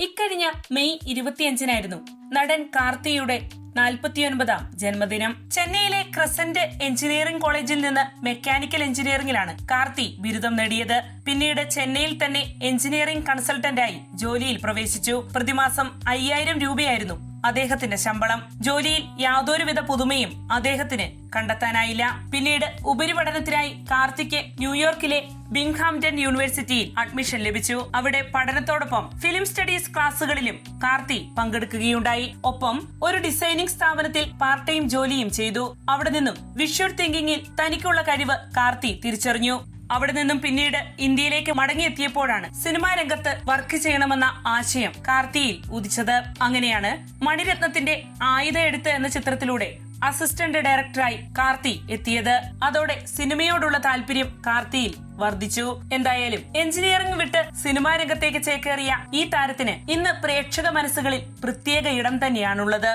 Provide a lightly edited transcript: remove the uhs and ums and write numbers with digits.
ഇക്കഴിഞ്ഞ മെയ് 25-നായിരുന്നു നടൻ കാർത്തിയുടെ 49-ാം ജന്മദിനം. ചെന്നൈയിലെ ക്രസന്റ് എഞ്ചിനീയറിംഗ് കോളേജിൽ നിന്ന് മെക്കാനിക്കൽ എഞ്ചിനീയറിംഗിലാണ് കാർത്തി ബിരുദം നേടിയത്. പിന്നീട് ചെന്നൈയിൽ തന്നെ എഞ്ചിനീയറിംഗ് കൺസൾട്ടന്റായി ജോലിയിൽ പ്രവേശിച്ചു. പ്രതിമാസം 5000 രൂപയായിരുന്നു അദ്ദേഹത്തിന്റെ ശമ്പളം. ജോലിയിൽ യാതൊരുവിധ പുതുമയും അദ്ദേഹത്തിന് കണ്ടെത്താനായില്ല. പിന്നീട് ഉപരിപഠനത്തിനായി കാർത്തിക്ക് ന്യൂയോർക്കിലെ ബിങ്ഹാംപ്ടൺ യൂണിവേഴ്സിറ്റിയിൽ അഡ്മിഷൻ ലഭിച്ചു. അവിടെ പഠനത്തോടൊപ്പം ഫിലിം സ്റ്റഡീസ് ക്ലാസുകളിലും കാർത്തി പങ്കെടുക്കുകയുണ്ടായി. ഒപ്പം ഒരു ഡിസൈനിംഗ് സ്ഥാപനത്തിൽ പാർട്ട് ടൈം ജോലിയും ചെയ്തു. അവിടെ നിന്നും വിഷ്വൽ തിങ്കിങ്ങിൽ തനിക്കുള്ള കഴിവ് കാർത്തി തിരിച്ചറിഞ്ഞു. അവിടെ നിന്നും പിന്നീട് ഇന്ത്യയിലേക്ക് മടങ്ങിയെത്തിയപ്പോഴാണ് സിനിമാ രംഗത്ത് വർക്ക് ചെയ്യണമെന്ന ആശയം കാർത്തിയിൽ ഉദിച്ചത്. അങ്ങനെയാണ് മണിരത്നത്തിന്റെ ആയുധ എഴുത്ത് എന്ന ചിത്രത്തിലൂടെ അസിസ്റ്റന്റ് ഡയറക്ടറായി കാർത്തി എത്തിയത്. അതോടെ സിനിമയോടുള്ള താല്പര്യം കാർത്തിയിൽ വർദ്ധിച്ചു. എന്തായാലും എഞ്ചിനീയറിംഗ് വിട്ട് സിനിമാ രംഗത്തേക്ക് ചേക്കേറിയ ഈ താരത്തിന് ഇന്ന് പ്രേക്ഷക മനസ്സുകളിൽ പ്രത്യേക ഇടം തന്നെയാണുള്ളത്.